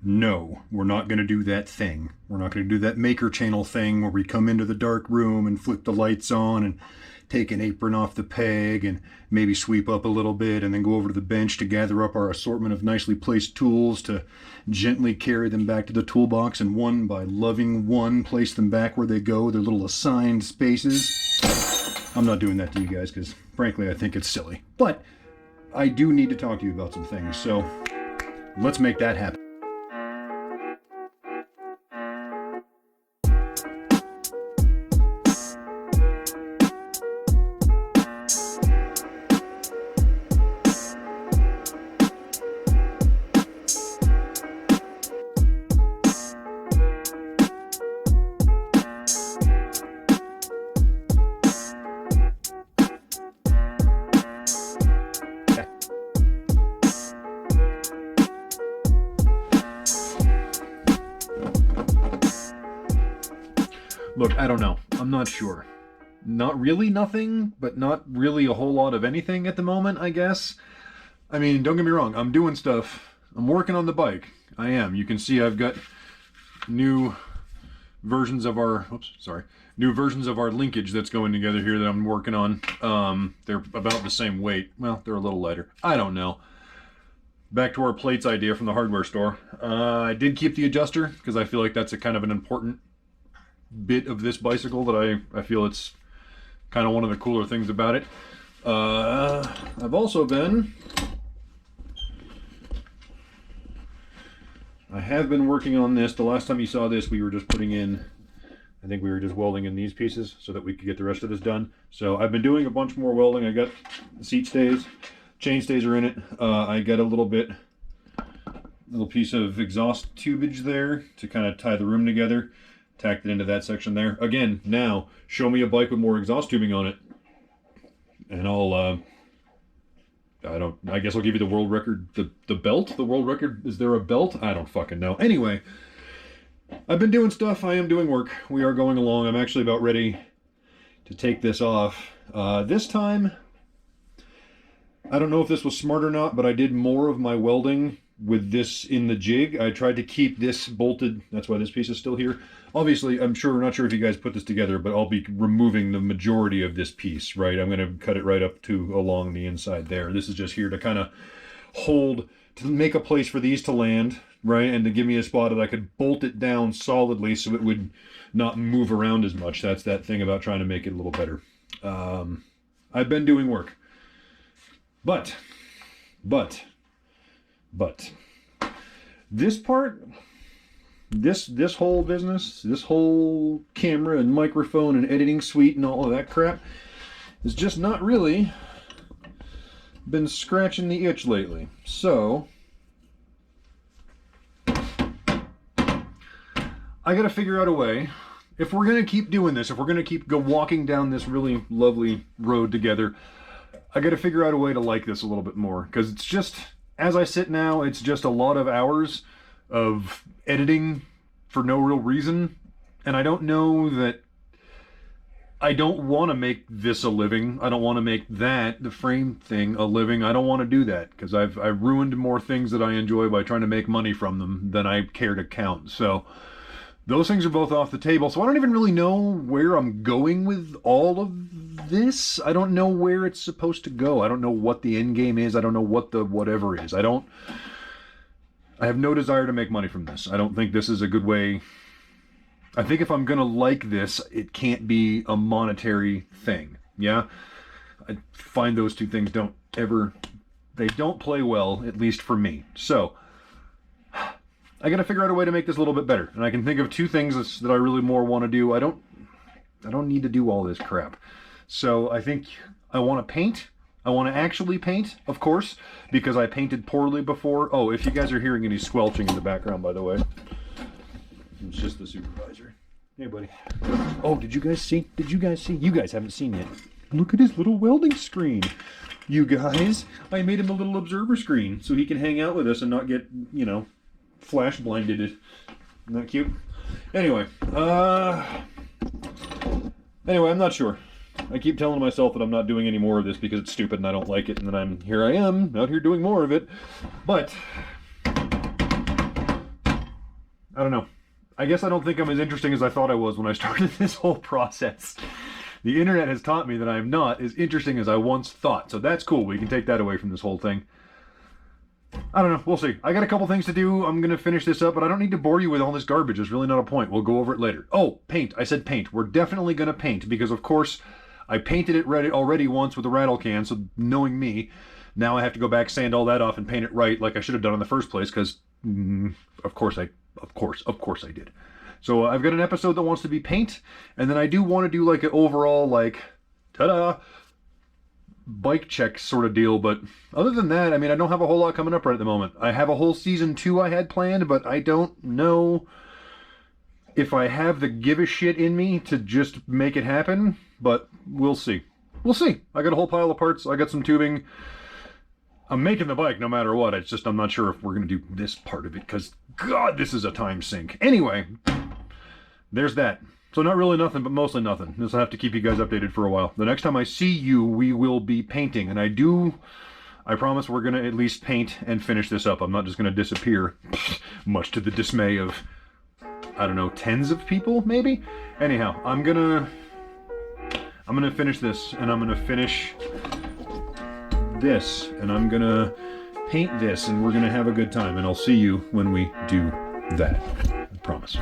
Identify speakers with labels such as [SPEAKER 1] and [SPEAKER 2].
[SPEAKER 1] No, we're not going to do that thing. We're not going to do that maker channel thing where we come into the dark room and flip the lights on and take an apron off the peg and maybe sweep up a little bit and then go over to the bench to gather up our assortment of nicely placed tools to gently carry them back to the toolbox and one by loving one place them back where they go, their little assigned spaces. I'm not doing that to you guys because frankly I think it's silly. But I do need to talk to you about some things, so let's make that happen. Look, I don't know. I'm not sure. Not really nothing, but not really a whole lot of anything at the moment, I guess. I mean, don't get me wrong. I'm doing stuff. I'm working on the bike. I am. You can see I've got new versions of our, new versions of our linkage that's going together here that I'm working on. They're about the same weight. Well, they're a little lighter. I don't know. Back to our plates idea from the hardware store. I did keep the adjuster because I feel like that's a kind of an important bit of this bicycle that I feel it's kind of one of the cooler things about it. I've also been, I have been working on this. The last time you saw this, we were just putting in, I think we were just welding in these pieces so that we could get the rest of this done. So I've been doing a bunch more welding. I got the seat stays, chain stays are in it. I got a little piece of exhaust tubage there to kind of tie the room together. Tacked it into that section there. Again, now, show me a bike with more exhaust tubing on it. And I'll, I guess I'll give you the world record, the belt? The world record, is there a belt? I don't fucking know. Anyway, I've been doing stuff. I am doing work. We are going along. I'm actually about ready to take this off. This time, I don't know if this was smart or not, but I did more of my welding with this in the jig. I tried to keep this bolted. That's why this piece is still here. Obviously, not sure if you guys put this together, but I'll be removing the majority of this piece, right? I'm going to cut it right up to along the inside there. This is just here to kind of hold, to make a place for these to land, right? And to give me a spot that I could bolt it down solidly so it would not move around as much. That's that thing about trying to make it a little better. I've been doing work. But, this part, this whole business, this whole camera and microphone and editing suite and all of that crap has just not really been scratching the itch lately. So I gotta figure out a way, if we're gonna keep doing this, if we're gonna keep walking down this really lovely road together, I gotta figure out a way to like this a little bit more, because it's just, as I sit now, it's just a lot of hours of editing for no real reason, and I don't know that I don't want to make this a living. I don't want to make that, the frame thing, a living. I don't want to do that, because I've ruined more things that I enjoy by trying to make money from them than I care to count. So those things are both off the table. So I don't even really know where I'm going with all of this. I don't know where it's supposed to go. I don't know what the end game is. I don't know what the whatever is. I have no desire to make money from this. I don't think this is a good way. I think if I'm gonna like this, it can't be a monetary thing. Yeah? I find those two things they don't play well, at least for me. So I gotta figure out a way to make this a little bit better. And I can think of two things that I really more want to do. I don't need to do all this crap. So I think I want to paint. I want to actually paint, of course, because I painted poorly before. Oh, if you guys are hearing any squelching in the background, by the way, it's just the supervisor. Hey, buddy. Oh, did you guys see? You guys haven't seen yet. Look at his little welding screen. You guys, I made him a little observer screen so he can hang out with us and not get, flash blinded. Isn't that cute? Anyway, I'm not sure. I keep telling myself that I'm not doing any more of this because it's stupid and I don't like it, and then here I am, out here doing more of it. But I don't know. I guess I don't think I'm as interesting as I thought I was when I started this whole process. The internet has taught me that I am not as interesting as I once thought. So that's cool. We can take that away from this whole thing. I don't know. We'll see. I got a couple things to do. I'm going to finish this up, but I don't need to bore you with all this garbage. There's really not a point. We'll go over it later. Oh, paint. I said paint. We're definitely going to paint because, of course, I painted it already once with a rattle can, so knowing me, now I have to go back, sand all that off, and paint it right like I should have done in the first place because, of course I did. So I've got an episode that wants to be paint, and then I do want to do like an overall, like, ta-da, bike check sort of deal, but other than that, I mean, I don't have a whole lot coming up right at the moment. I have a whole season 2 I had planned, but I don't know if I have the give a shit in me to just make it happen, but we'll see. We'll see. I got a whole pile of parts. I got some tubing. I'm making the bike no matter what. It's just I'm not sure if we're going to do this part of it because, God, this is a time sink. Anyway, there's that. So not really nothing, but mostly nothing. This will have to keep you guys updated for a while. The next time I see you, we will be painting. And I promise we're going to at least paint and finish this up. I'm not just going to disappear, much to the dismay of, I don't know, tens of people, maybe? Anyhow, I'm gonna finish this, and I'm gonna finish this, and I'm gonna paint this, and we're gonna have a good time, and I'll see you when we do that. I promise.